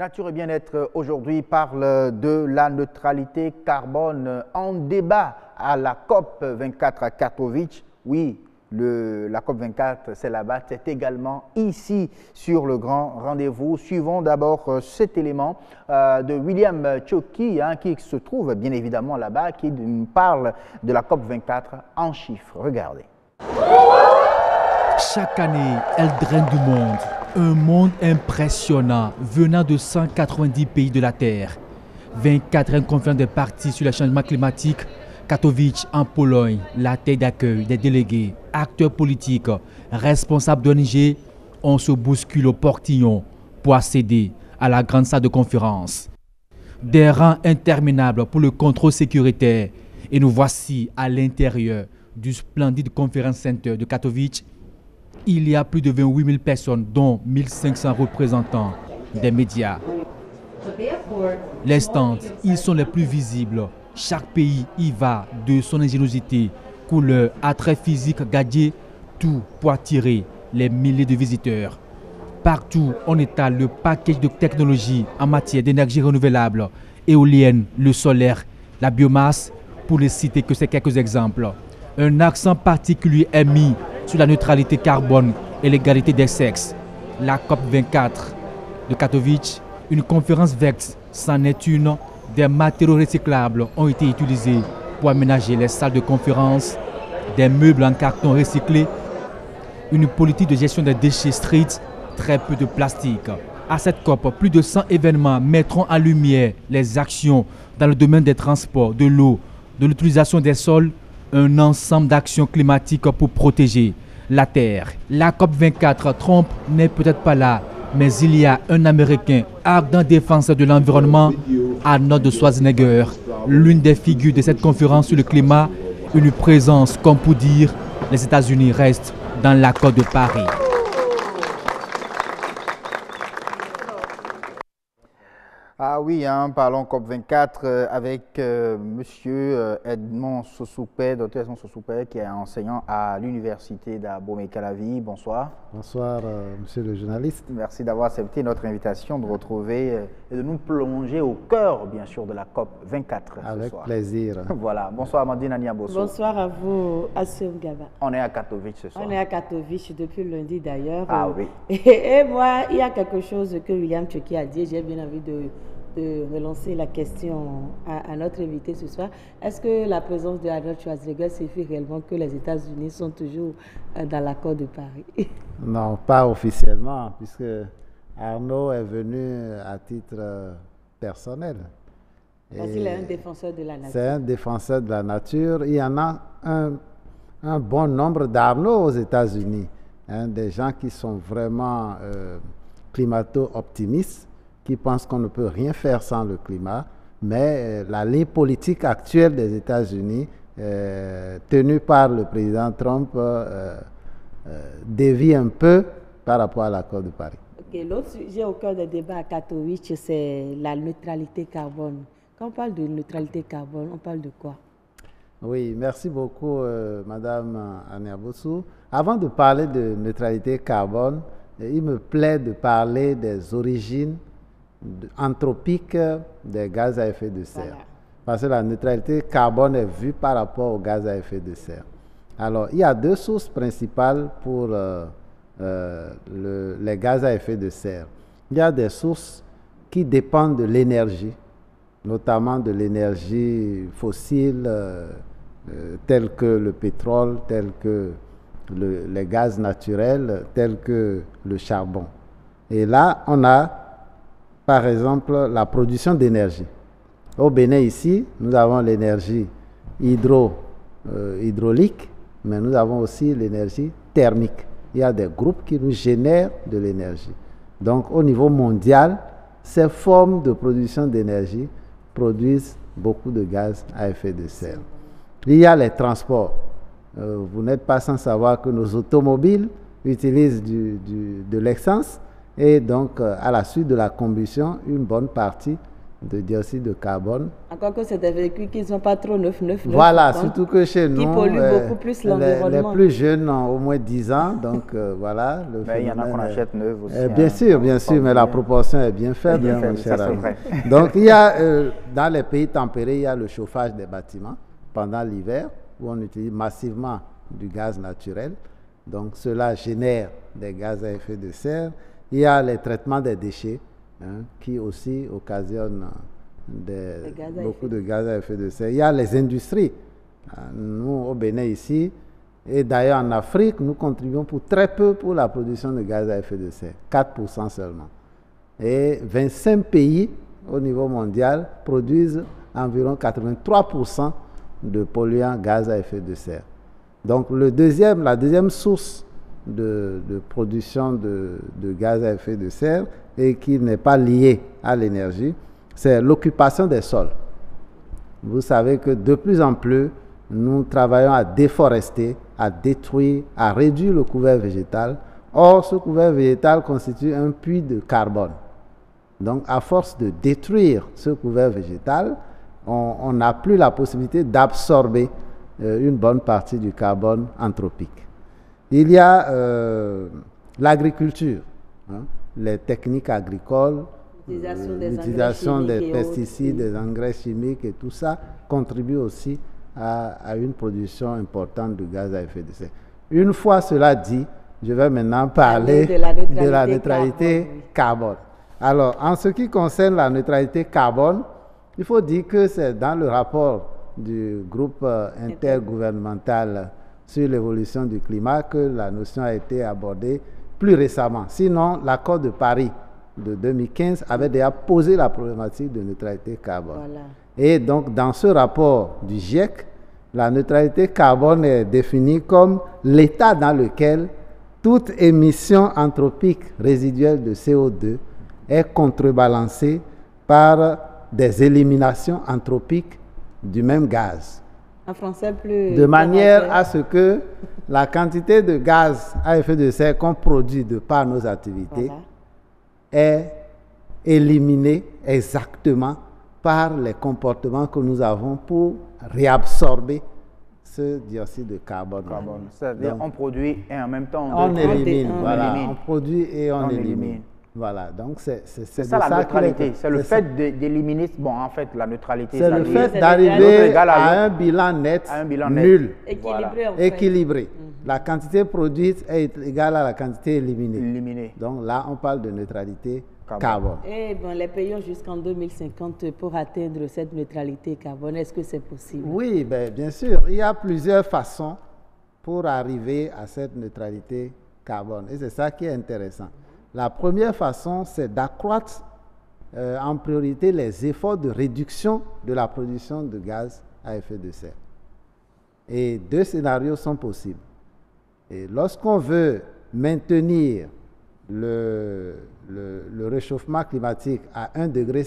Nature et bien-être aujourd'hui parle de la neutralité carbone en débat à la COP 24 à Katowice. Oui, la COP 24, c'est là-bas, c'est également ici sur le grand rendez-vous. Suivons d'abord cet élément de William Tchoki, qui se trouve bien évidemment là-bas, qui nous parle de la COP 24 en chiffres. Regardez. Chaque année, elle draine du monde. Un monde impressionnant venant de 190 pays de la Terre. 24e conférence des parties sur le changement climatique, Katowice en Pologne, la terre d'accueil des délégués, acteurs politiques, responsables d'ONG, on se bouscule au portillon pour accéder à la grande salle de conférence. Des rangs interminables pour le contrôle sécuritaire et nous voici à l'intérieur du splendide Conference Center de Katowice. Il y a plus de 28 000 personnes, dont 1500 représentants des médias. Les stands, ils sont les plus visibles. Chaque pays y va de son ingéniosité, couleur, attrait physique, gadget, tout pour attirer les milliers de visiteurs. Partout, on étale le package de technologies en matière d'énergie renouvelable, éolienne, le solaire, la biomasse, pour ne citer que ces quelques exemples. Un accent particulier est mis sur la neutralité carbone et l'égalité des sexes. La COP 24 de Katowice, une conférence verte, c'en est une. Des matériaux recyclables ont été utilisés pour aménager les salles de conférence, des meubles en carton recyclé, une politique de gestion des déchets street, très peu de plastique. À cette COP, plus de 100 événements mettront en lumière les actions dans le domaine des transports, de l'eau, de l'utilisation des sols, un ensemble d'actions climatiques pour protéger la Terre. La COP 24, Trump n'est peut-être pas là, mais il y a un Américain ardent défenseur de l'environnement, Arnold Schwarzenegger, l'une des figures de cette conférence sur le climat, une présence comme pour dire les États-Unis restent dans l'accord de Paris. Ah oui, parlons COP24 avec monsieur Edmond Sosoupé, docteur Edmond Sosoupé, qui est enseignant à l'université d'Abomey-Calavi. Bonsoir. Bonsoir, monsieur le journaliste. Merci d'avoir accepté notre invitation de retrouver et de nous plonger au cœur, bien sûr, de la COP24 avec ce soir. Plaisir. Voilà. Bonsoir, Amandine Aniaboso. Bonsoir à vous, Assem Gaba. On est à Katowice ce soir. On est à Katowice depuis lundi d'ailleurs. Ah oui. Et moi, il y a quelque chose que William Tchoki a dit. J'ai bien envie de relancer la question à notre invité ce soir. Est-ce que la présence de Arnold Schwarzenegger signifie réellement que les États-Unis sont toujours dans l'accord de Paris? Non, pas officiellement, puisque Arnaud est venu à titre personnel. Parce qu'il est un défenseur de la nature. C'est un défenseur de la nature. Il y en a un bon nombre d'Arnaud aux États-Unis, des gens qui sont vraiment climato-optimistes, qui pensent qu'on ne peut rien faire sans le climat, mais la ligne politique actuelle des États-Unis, tenue par le président Trump, dévie un peu par rapport à l'accord de Paris. Okay, l'autre sujet au cœur des débats à Katowice, c'est la neutralité carbone. Quand on parle de neutralité carbone, on parle de quoi? Oui, merci beaucoup, Madame Aniabosu. Avant de parler de neutralité carbone, il me plaît de parler des origines anthropique des gaz à effet de serre. Voilà. Parce que la neutralité carbone est vue par rapport aux gaz à effet de serre. Alors, il y a deux sources principales pour les gaz à effet de serre. Il y a des sources qui dépendent de l'énergie, notamment de l'énergie fossile, telle que le pétrole, telle que les gaz naturels, tels que le charbon. Et là, on a par exemple, la production d'énergie. Au Bénin, ici, nous avons l'énergie hydraulique, mais nous avons aussi l'énergie thermique. Il y a des groupes qui nous génèrent de l'énergie. Donc, au niveau mondial, ces formes de production d'énergie produisent beaucoup de gaz à effet de serre. Il y a les transports. Vous n'êtes pas sans savoir que nos automobiles utilisent de l'essence. Et donc, à la suite de la combustion, une bonne partie de dioxyde de carbone. Encore que c'est des véhicules qui ne sont pas trop neufs. Voilà, surtout que chez nous, qui polluent beaucoup plus l'environnement. Les plus jeunes ont au moins 10 ans, donc voilà. Mais il y en a qu'on achète neuf aussi. Bien sûr, mais la proportion est bien faible, mon cher ami. Donc il y a, dans les pays tempérés, il y a le chauffage des bâtiments pendant l'hiver, où on utilise massivement du gaz naturel. Donc cela génère des gaz à effet de serre. Il y a les traitements des déchets, qui aussi occasionnent beaucoup de gaz à effet de serre. Il y a les industries. Nous, au Bénin ici, et d'ailleurs en Afrique, nous contribuons pour très peu pour la production de gaz à effet de serre, 4% seulement. Et 25 pays au niveau mondial produisent environ 83% de polluants gaz à effet de serre. Donc la deuxième source de production de gaz à effet de serre, et qui n'est pas liée à l'énergie, c'est l'occupation des sols. Vous savez que de plus en plus, nous travaillons à déforester, à détruire, à réduire le couvert végétal. Or, ce couvert végétal constitue un puits de carbone. Donc, à force de détruire ce couvert végétal, on n'a plus la possibilité d'absorber une bonne partie du carbone anthropique. Il y a l'agriculture, les techniques agricoles, l'utilisation des pesticides, des engrais chimiques et tout ça contribue aussi à une production importante de gaz à effet de serre. Une fois cela dit, je vais maintenant parler de la neutralité carbone. Alors, en ce qui concerne la neutralité carbone, il faut dire que c'est dans le rapport du groupe intergouvernemental sur l'évolution du climat que la notion a été abordée plus récemment. Sinon, l'accord de Paris de 2015 avait déjà posé la problématique de neutralité carbone. Voilà. Et donc, dans ce rapport du GIEC, la neutralité carbone est définie comme l'état dans lequel toute émission anthropique résiduelle de CO2 est contrebalancée par des éliminations anthropiques du même gaz. En français, plus de manière à ce que la quantité de gaz à effet de serre qu'on produit de par nos activités est éliminée exactement par les comportements que nous avons pour réabsorber ce dioxyde de carbone. C'est-à-dire on produit et en même temps on élimine. On produit et on élimine. Voilà, donc c'est ça la neutralité, c'est le fait d'éliminer, bon en fait la neutralité c'est le fait d'arriver à un bilan net, nul, équilibré. La quantité produite est égale à la quantité éliminée. Donc là on parle de neutralité carbone. Et bon, les pays ont jusqu'en 2050 pour atteindre cette neutralité carbone, est-ce que c'est possible? Oui, bien sûr, il y a plusieurs façons pour arriver à cette neutralité carbone et c'est ça qui est intéressant. La première façon, c'est d'accroître en priorité les efforts de réduction de la production de gaz à effet de serre. Et deux scénarios sont possibles. Et lorsqu'on veut maintenir le réchauffement climatique à 1,5 degré,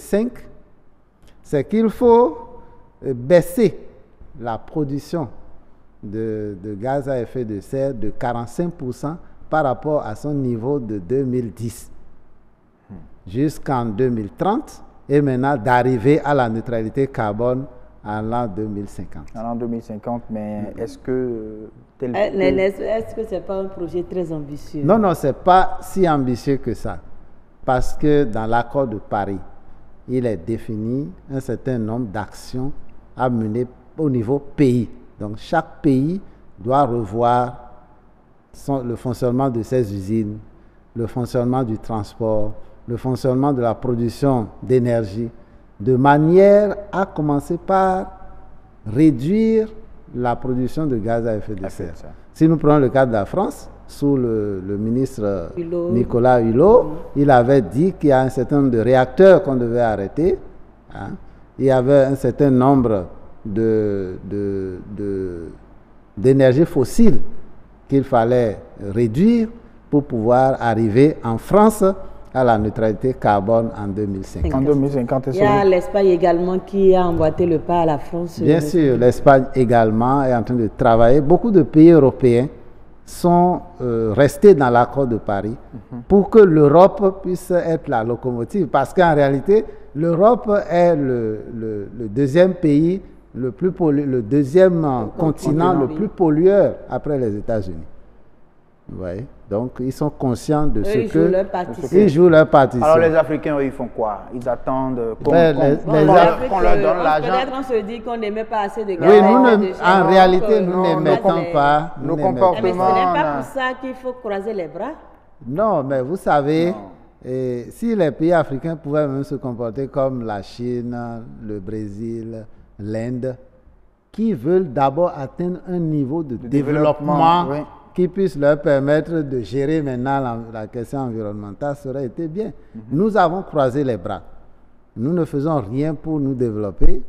c'est qu'il faut baisser la production de gaz à effet de serre de 45% par rapport à son niveau de 2010 jusqu'en 2030 et maintenant d'arriver à la neutralité carbone en l'an 2050. En l'an 2050, mais est-ce que... Est-ce que ce n'est pas un projet très ambitieux? Non, ce n'est pas si ambitieux que ça. Parce que dans l'accord de Paris, il est défini un certain nombre d'actions à mener au niveau pays. Donc chaque pays doit revoir le fonctionnement de ses usines, le fonctionnement du transport, le fonctionnement de la production d'énergie, de manière à commencer par réduire la production de gaz à effet de serre. Si nous prenons le cas de la France, sous le ministre Nicolas Hulot, il avait dit qu'il y a un certain nombre de réacteurs qu'on devait arrêter. Il y avait un certain nombre d'énergies fossiles qu'il fallait réduire pour pouvoir arriver en France à la neutralité carbone en 2050. En 2050, il y a l'Espagne également qui a emboîté le pas à la France. Bien sûr, l'Espagne également est en train de travailler. Beaucoup de pays européens sont restés dans l'accord de Paris pour que l'Europe puisse être la locomotive. Parce qu'en réalité, l'Europe est le deuxième pays, le deuxième continent le plus pollueur après les États-Unis. Vous voyez? Donc, ils sont conscients de ce que... Ils jouent leur partition. Alors, les Africains, eux, ils font quoi? Ils attendent qu'on leur donne l'argent. Peut-être on se dit qu'on n'émet pas assez de gaz. Oui, en réalité, nous n'émettons pas. Nos comportements... Mais ce n'est pas pour ça qu'il faut croiser les bras. Non, mais vous savez, si les pays africains pouvaient même se comporter comme la Chine, le Brésil, l'Inde, qui veulent d'abord atteindre un niveau de développement oui, qui puisse leur permettre de gérer maintenant la question environnementale, ça aurait été bien. Nous avons croisé les bras. Nous ne faisons rien pour nous développer.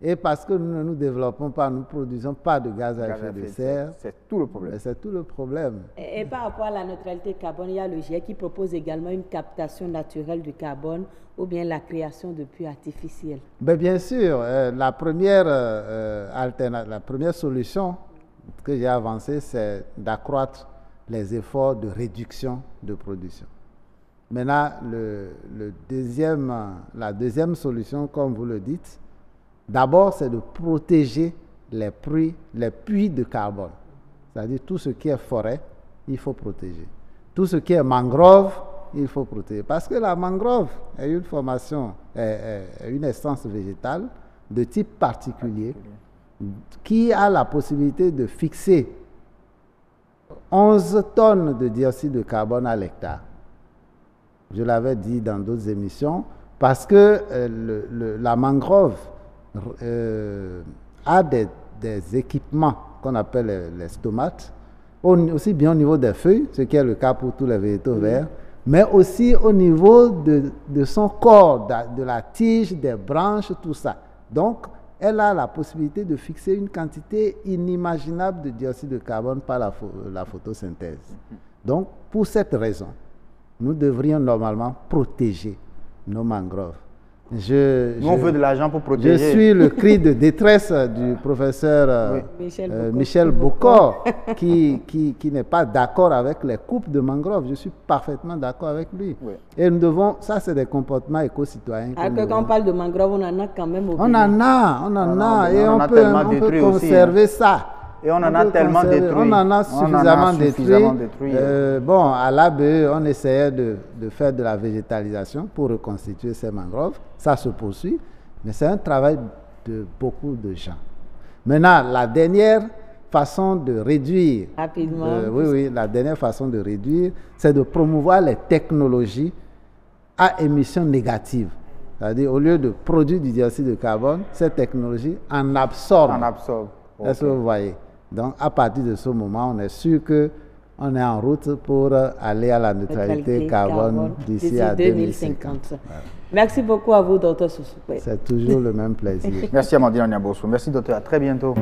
Et parce que nous ne nous développons pas, nous ne produisons pas de gaz à effet de serre. C'est tout le problème. C'est tout le problème. Et par rapport à la neutralité carbone, il y a le GIEC qui propose également une captation naturelle du carbone ou bien la création de puits artificiels. Bien sûr, la première solution que j'ai avancée, c'est d'accroître les efforts de réduction de production. Maintenant, la deuxième solution, comme vous le dites, d'abord, c'est de protéger les puits de carbone. C'est-à-dire tout ce qui est forêt, il faut protéger. Tout ce qui est mangrove, il faut protéger. Parce que la mangrove est une formation, est une essence végétale de type particulier qui a la possibilité de fixer 11 tonnes de dioxyde de carbone à l'hectare. Je l'avais dit dans d'autres émissions, parce que la mangrove a des équipements qu'on appelle les stomates, aussi bien au niveau des feuilles, ce qui est le cas pour tous les végétaux verts, mais aussi au niveau de son corps, de la tige, des branches, tout ça. Donc, elle a la possibilité de fixer une quantité inimaginable de dioxyde de carbone par la photosynthèse. Donc, pour cette raison, nous devrions normalement protéger nos mangroves. Nous, on veut de l'argent pour protéger. Je suis le cri de détresse du professeur Michel Bocor, qui n'est pas d'accord avec les coupes de mangroves. Je suis parfaitement d'accord avec lui. Oui. Et nous devons, ça c'est des comportements éco-citoyens. Quand on parle de mangroves, on en a quand même au On en a, et on peut conserver ça. Et on en a tellement détruit. On en a suffisamment détruit. Bon, à l'ABE, on essayait de faire de la végétalisation pour reconstituer ces mangroves. Ça se poursuit, mais c'est un travail de beaucoup de gens. Maintenant, la dernière façon de réduire... Rapidement. La dernière façon de réduire, c'est de promouvoir les technologies à émissions négatives. C'est-à-dire, au lieu de produire du dioxyde de carbone, ces technologies en absorbent. Okay. Est-ce que vous voyez? Donc, à partir de ce moment, on est sûr qu'on est en route pour aller à la neutralité carbone d'ici à 2050. Voilà. Merci beaucoup à vous, Dr. Soussoupé. C'est toujours le même plaisir. Merci, Amandine Onyabosso. Merci, docteur. À très bientôt.